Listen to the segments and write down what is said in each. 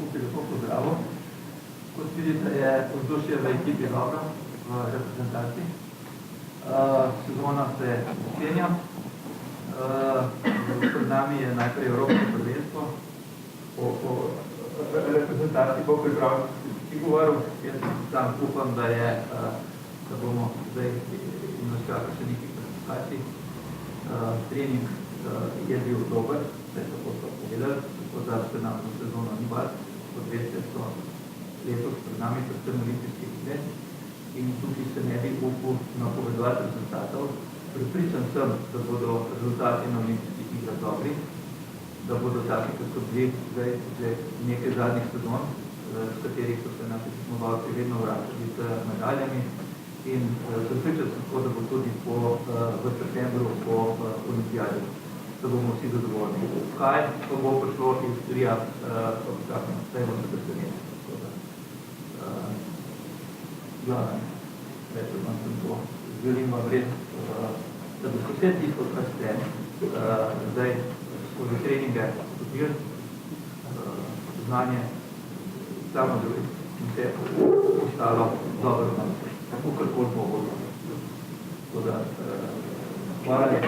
tukaj lepo pozdravil. Kot vidite, je vzdušje v ekipi dobro, v reprezentaciji. Sezona se začenja. Pred nami je najprej Evropsko prvenstvo. O reprezentaciji bo pripravljeno ki govoril. Jaz sam upam, da bomo zdaj in nas čaka še nekaj prezentacij. Trening je bil dober, vse tako so povedali, tako da se nam za sezono ni bad. Kot veste, so letos pred nami predvsem olimpijske igre in tukaj se ne bi upal napovedovati rezultatov. Prepričan sem, da bodo rezultati na olimpijskih igrah dobri, da bodo taki, kot so bili zdaj že nekaj zadnjih sezon, s katerih so se naši tekmovalci vedno vračali z medaljami in prepričan sem tako, da bo tudi v septembru po olimpijadi, da bomo vsi zadovoljni. Kaj pa bo prišlo iz trija, vse bo se preseneti. Glavno, rečem vam sem to, želim vam res, da bo vse tisto, kar ste zdaj skozi treninge dobili, znanje, samo drugi in vse ostalo dobro nam, tako karkoli bo vodno. Tako da, hvala je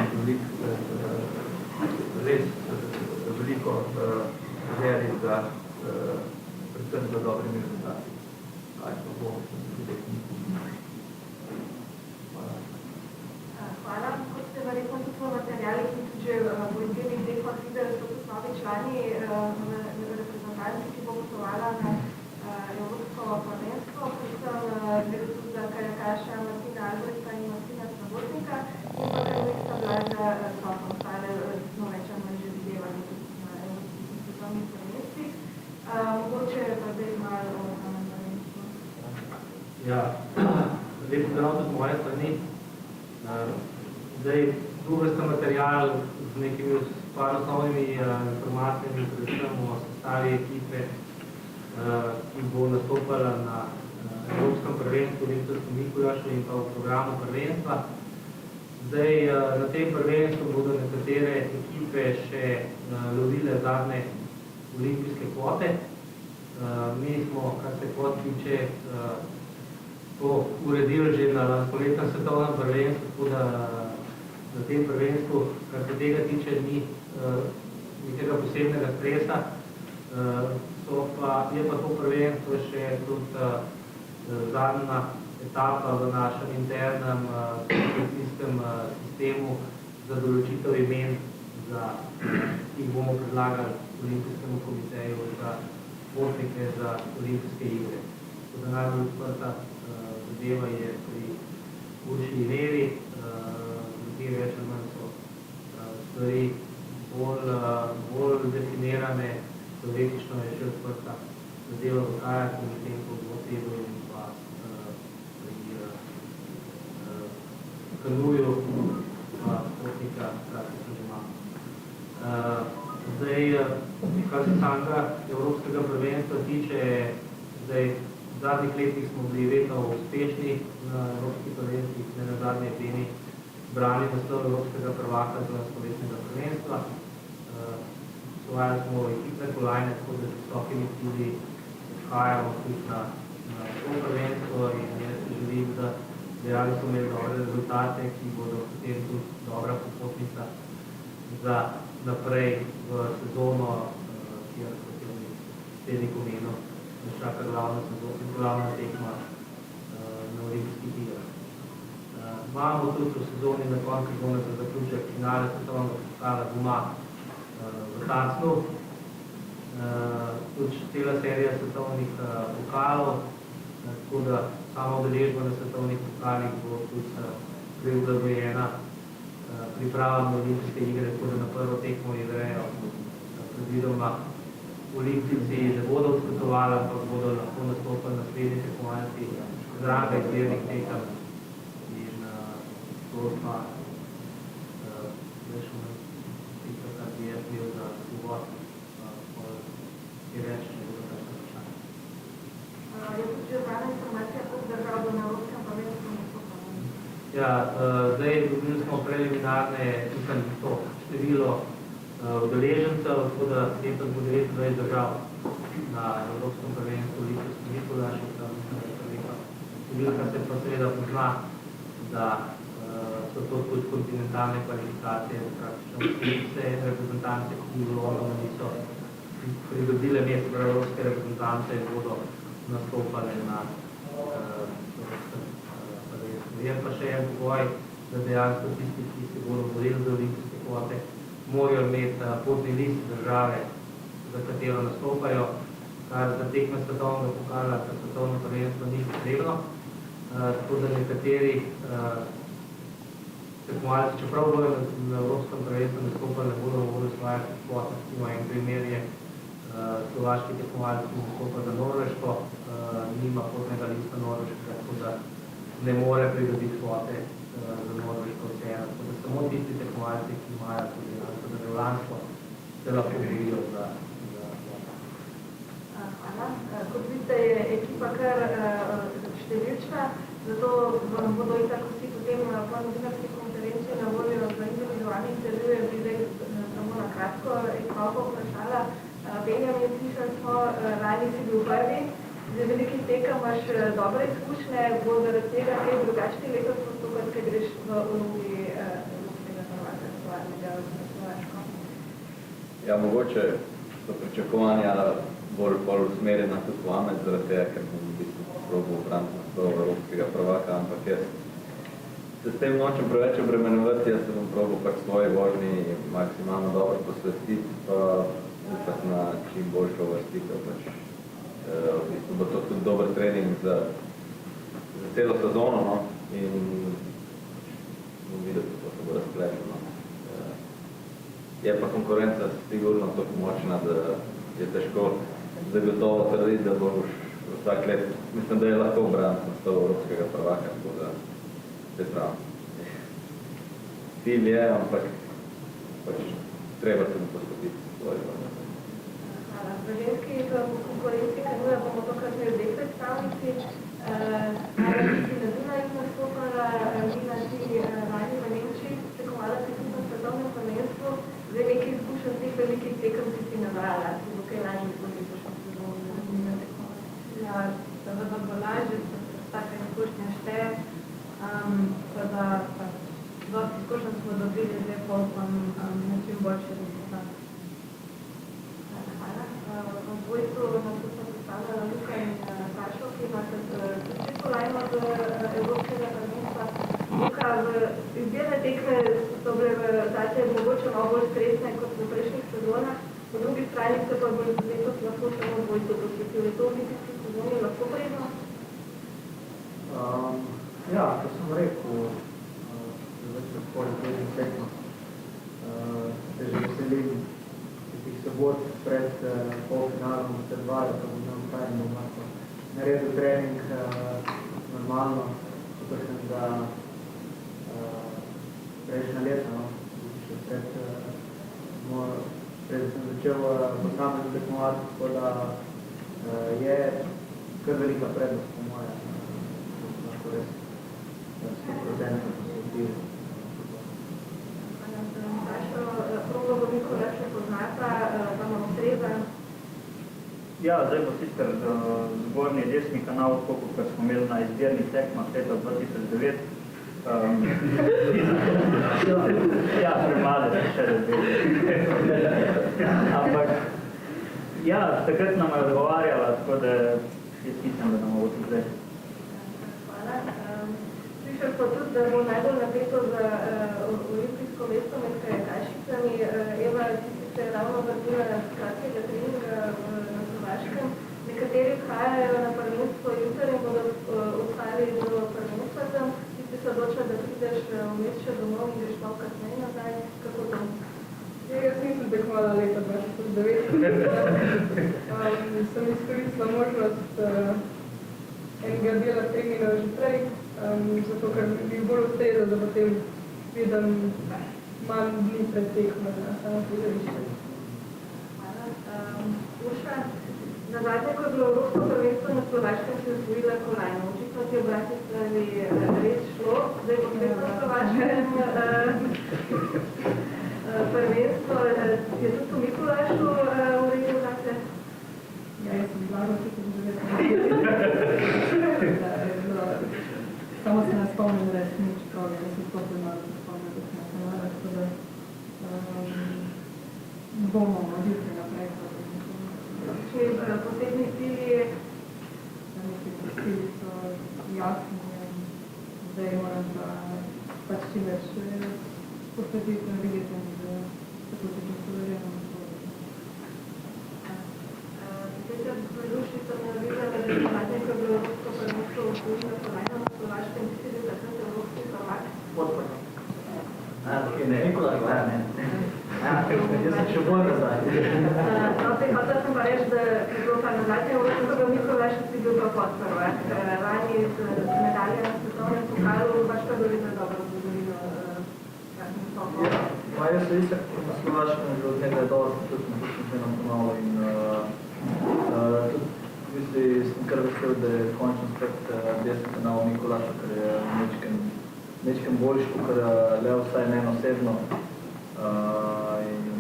res veliko želji za predvsem za dobrimi rezultati. Kaj pa bo Hvala. Kot ste verjetno tudi v materialih in tudi že v izdelnih dekvah videli, so tudi novi člani reprezentanci, ki bo gostovala na Evropsko prvenstvo, predvsem gre tudi za kajakaša Martina Albrehta in Martina Srabotnika in pa kanuista Blaža Zopa, ostale smo več ali manj že videvali tudi na evropskih svetovnih prvenstvih. Mogoče pa zdaj malo na prvenstvo. Ja, lep zdrav tudi moje strani. Zdaj, druga material z nekimi par osnovnimi informacijami, predvsem o sestavi ekipe, ki bo nastopala na Evropskem prvenstvu v Mikujašu in pa v programu prvenstva. Zdaj, na tem prvenstvu bodo nekatere ekipe še lovile zadnje olimpijske kvote. Mi smo, kar se kvot tiče, to uredili že na poletnem svetovnem prvenstvu, tako da na tem prvenstvu, kar se tega tiče, ni nekega posebnega stresa. Je pa to prvenstvo še tudi zadnja etapa v našem internem kvalifikacijskem sistemu za določitev imen, ki jih bomo predlagali Olimpijskemu komiteju za potnike za olimpijske igre. Tako da najbolj odprta zadeva je pri Urši Veri, nekaj več ali manj so stvari bolj definirane, teoretično je še odprta zadeva v kajaku, medtem ko bo tebu in pa pri kanuju pa potnika, kratko se že imamo. Zdaj, kar se samega Evropskega prvenstva tiče, zdaj, v zadnjih letih smo bili vedno uspešni na Evropskih prvenstvih, ne na zadnje temi brali naslov Evropskega prvaka z stoletnega prvenstva. Osvojali smo ekipne kolajne, tako da z visokimi cilji odhajamo tudi na to prvenstvo in jaz želim, da dejansko so imeli dobre rezultate, ki bodo potem tudi dobra popotnica za naprej v sezono, kjer kot je predsednik omenil, nas čaka glavna tekma na olimpijskih igrah. Imamo tudi v sezoni na koncu sezone za zaključek finale svetovnega pokala doma v Tacnu. Tudi cela serija svetovnih pokalov, tako da sama udeležba na svetovnih pokalih bo tudi prilagodjena pripravam na olimpijske igre, tako da na prvo tekmo igrejo predvidoma olimpijci ne bodo odsvetovali, ampak bodo lahko nastopili naslednji tekmovalci zraven izbirnih tekem. In to pa veš, tisto, kar bi jaz bil za uvod, ki reče, če bodo kakšne vprašanje. Je tudi že znana informacija, koliko držav bo na Evropskem prvenstvu nastopalo? Ja, zdaj dobili smo preliminarne, mislim, to število udeležencev, tako da letos bo 29 držav na Evropskem prvenstvu Litovski Mikolaš, številka se pa seveda pozna, da so to tudi kontinentalne kvalifikacije, praktično vse reprezentance, ki niso pridobile mesto za evropske reprezentance, bodo nastopale na Evropskem prvenstvu. Je pa še en pogoj, da dejansko tisti, ki se bodo borili za olimpijske kvote, morajo imeti potni list države, za katero nastopajo, kar za tekme svetovnega pokala, kar svetovno prvenstvo ni potrebno. Tako da nekateri tekmovalci, čeprav bodo na Evropskem prvenstvu nastopali, ne bodo mogli osvajati kvota. En primer je slovaški tekmovalec, ki nastopa za Norveško, nima potnega lista Norveške, tako da ne more pridobiti kvote za Norveško vseeno. Tako da samo tisti tekmovalci, ki imajo tudi državljanstvo, se lahko borijo za Hvala. Kot vidite, je ekipa kar številčna, zato vam bodo itak vsi potem po novinarski konferenci na voljo za individualni intervjuje, bi zdaj samo na kratko ekipo vprašala. Benjamin, slišali smo, lani si bil prvi, zdaj veliki tekem, imaš dobre izkušnje, bo zaradi tega kaj drugačni letos postopati, kaj greš v vlogi evropskega prvaka, stvarnega Slovaško? Ja, mogoče so pričakovanja bolj usmerjena tudi v Amed, zaradi tega, ker bom v bistvu probal obraniti naslov evropskega prvaka, ampak jaz se s tem nočem preveč obremenovati, jaz se bom probal pač svoji vožnji maksimalno dobro posvetiti, pa upati na čim boljšo uvrstitev. Pač, v bistvu bo to tudi dober trening za celo sezono, no, in bom videl, kako se bo razplešeno. Je pa konkurenca sigurno tako močna, da je težko zagotovo trditi, da boš vsak let, mislim, da je lahko obraniti naslov evropskega prvaka, tako da se pravi. Cilj je, ampak pač treba tudi postopiti svoje vrne. Hvala. V ženski konkurenci kanuja bomo tokrat imeli dve predstavnici. Ana si na Dunaju nastopala, Nina si lani v Nemčiji, tekovala si tudi na svetovnem prvenstvu. Zdaj nekaj izkušenj z teh velikih tekem si navajala, si bo kaj lažje izkušnje prišla v sezono na tekmovanje. Ja, seveda bo lažje, da se taka izkušnja šteje, pa da dosti izkušenj smo dobili, zdaj pa upam na čim boljši rezultat. Hvala. V dvojcu nas so predstavljala Luka in Sašo, ki imate tudi kolajno od evropskega prvenstva. Luka, izbirne tekme so bile zate mogoče malo bolj stresne kot v prejšnjih sezonah, po drugi strani se pa bolj letos lahko samo dvojcu posvetil. Je to v olimpijski sezoni lahko prednost? Ja, to sem rekel, več razpori prejšnjih tekmah. Se že veselim tih sobot pred polfinalom se dvaja, pa bom imel kaj in bom lahko naredil trening normalno, zato sem ga prejšnja leta, no, še pred sem začel posamezno tekmovati, tako da je kar velika prednost po moje, lahko res 100% posvetil. Sašo, progo bo Mikolaš še poznata, vam ustreza? Ja, zdaj bo sicer zgornji desni kanal, koliko kar smo imeli na izbirnih tekmah leta 2009. Ja, premale se še razbili. Ampak, ja, takrat nam je odgovarjala, tako da jaz mislim, da nam bo tudi zdaj. Hvala. Slišal pa tudi, da bo najbolj napeto za olimpijsko mesto med kajakašicami. Eva, ti si se ravno vrnila z kratkega treninga na Slovaškem. Nekateri odhajajo na prvenstvo jutri in bodo ostali do prvenstva tam. Ti si se odločila, da prideš vmes še domov in greš malo kasneje nazaj. Kako to? Jaz nisem tekmovala leta 2009. Sem izkoristila možnost enega dela treninga že prej, zato ker bi bolj ustreza, da potem vidim manj dni pred tekmo na samo prizorišče. Hvala. Urša, nazadnje, ko je bilo evropsko prvenstvo na Slovaškem, si osvojila kolajno. Očitno ti je v Bratislavi res šlo. Zdaj bo spet na Slovaškem prvenstvo. Je tudi v Mikolašu uredil zase? Ja, sem blago, če sem samo se ne spomnim res nič pravi, da sem sploh malo se spomnim, da sem napovedala, tako da bomo odjutri naprej. Če posebni cilji? Neki cilji so jasni, zdaj moram pa pač čim več posvetiti na videti, da tako se postovarjamo. Zdaj se Luši sem navidela, da je zadnje, ko je bilo Evropsko prvenstvo v Službi na Slovenijo na Slovaškem, misli, da je Evropski prvak? Podporno. Nikolaj, ne. Jaz sem še bolj nazaj. Hotela sem pa reči, da je bilo pa na zadnje Evropsko Nikolaj si bil pa podprvak. Lani z medalje na svetovnem pokalu, pač pa dovedno dobro zgodovino. Jaz se isto na Slovaškem že od nekaj dosti, tudi na točnem se nam ponovilo in tudi sem kar vesel, da je končno spet desni kanal Nikolaša, ker je nečkem boljši, kot Lev, vsaj meni osebno. In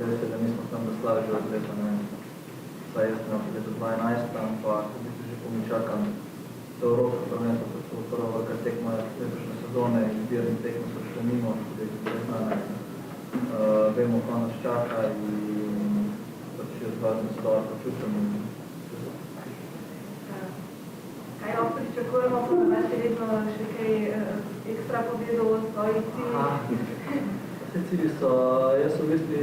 res je, da nismo tam doslali že od leta, ne vem, vsaj jaz sem od leta 2011, ampak v bistvu že pomi čakam to Evropsko prvenstvo, kot so prvo velika tekma letošnje sezone, izbirni tekmo so šle mimo, tudi je znane. Vemo, ko nas čaka in pač jaz važno se dobro počutim. Kaj lahko pričakujemo, pa da imate vedno še kaj ekstra pobedov v svojih ciljih? Vse cilji so, jaz v bistvu,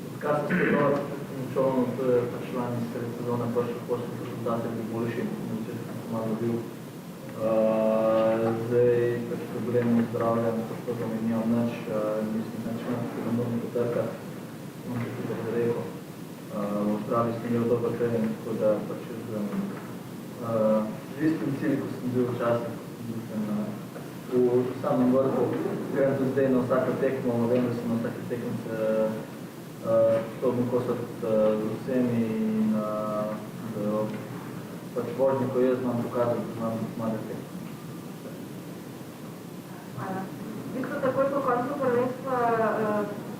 odkar sem se dobro počutim čovno, to je pač lani sred sezone prišel pošli rezultate bi boljši, na začetku sem malo dobil. Zdaj pač problemov zdravlja, to mi nimam nič, mislim, da ne moram potrkati, imam se tudi rekel. V Avstraliji sem imel dober trening, tako da pač jaz z istim cilj, ko sem bil včasih, v samem vrhu, grem tudi zdaj na vsako tekmo, vem, da sem na vsake tekmice sposobno kosati z vsemi in pač vožnji, ko jaz znam pokazati, da znam malo tekmo. Hvala. V bistvu takoj po koncu prvenstva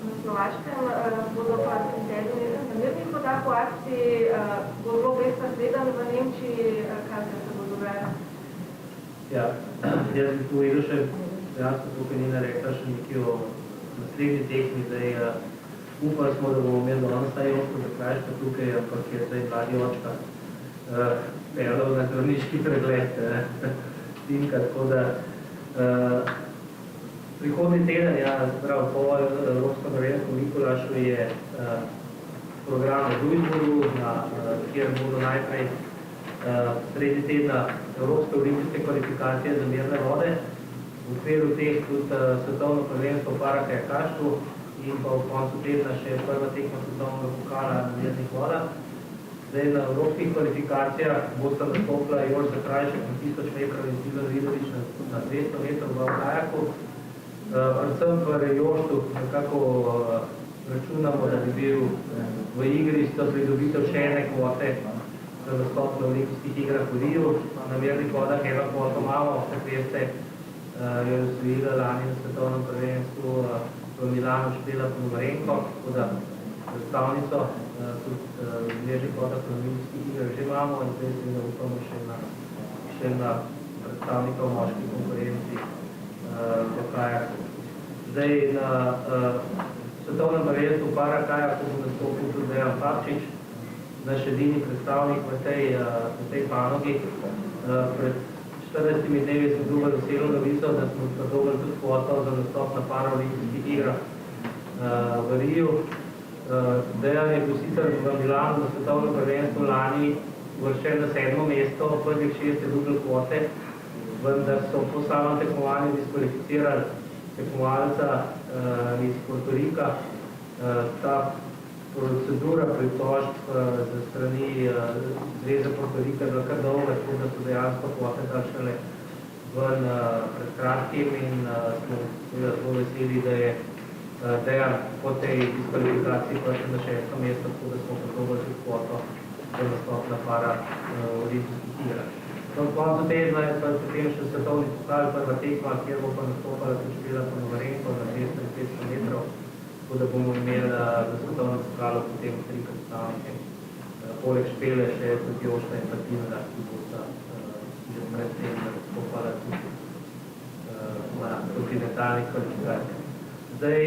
na Slovaškem bodo pa sedmi na mirnih vodah v akciji, bo bilo Besta Zvedan v Nemčiji, kaj se bo dogajalo? Ja, jaz bi povedal še, dejansko tukaj Nina rekla še nekaj o naslednji tekmi, zdaj upali smo, da bomo imeli danes ta Josko Zakrajška tukaj, ampak je zdaj mladi očka pelal na zdravniški pregled Tinka, tako da prihodni teden, ja, prav po Evropskem prvenstvu Nikolašu je program v Duisburgu, kjer bodo najprej sredi tedna Evropske olimpijske kvalifikacije za mirne vode, v okviru teh tudi svetovno prvenstvo parakajakaštvu in pa v koncu tedna še prva tekma svetovnega pokala na mirnih vodah. Zdaj na evropskih kvalifikacijah bosta nastopila Jož Zakrajšek na 1000 metrov in Ivan Vidovič na 200 metrov v kajaku. Predvsem v Rejoštu nekako računamo, da bi bil v igri sta pridobitev še ene kvote za nastop na olimpijskih igrah v Riju. Na mirnih vodah eno kvoto imamo, kot veste, jo je osvojila lani na svetovnem prvenstvu v Milanu Špela Ponomarenko, tako da predstavnico tudi v mirnih vodah na olimpijskih igrah že imamo in zdaj se upamo še na predstavnika v moški konkurenci v kajaku. Zdaj na svetovnem prvenstvu parakajaku bo nastopil tudi Dejan Papčič, naš edini predstavnik v tej panogi. Pred 40 dnevi smo dobil veselo novico, da smo dobili tudi kvoto za nastop na paraolimpijskih igrah v Riju. Dejan je bil sicer v Milanu na svetovnem prvenstvu lani uvrščen na 7. mesto, prvih 6 je dobil kvote, vendar so po samem tekmovanju diskvalificirali tekmovalca iz Puerto Rica. Ta procedura pritožb za strani Zveze Puerto Rica je bila kar dolga, tako da so dejansko kvote dali šele ven pred kratkim in smo zelo veseli, da je Dejan po tej diskvalifikaciji prišel na 6. mesto, tako da smo potrebovali tudi kvoto za nastop na paraolimpijskih igrah. V koncu tedna je pa potem še svetovni pokal, prva tekma, kjer bo pa nastopala Špela Ponomarenko na 200 in 500 metrov, tako da bomo imeli v svetovnem pokalu potem 3 predstavnike poleg Špele še tudi Jošta in Patina, ki bosta že predtem nastopala tudi na kontinentalnih kvalifikacijah. Zdaj,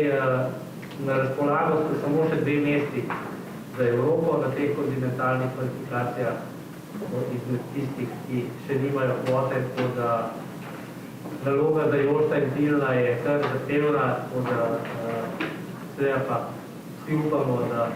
na razpolago so samo še 2 mesti za Evropo na teh kontinentalnih kvalifikacijah, izmed tistih, ki še nimajo kvote, tako da naloga za Jošta in Tilna je kar zahtevna, tako da seveda pa vsi upamo, da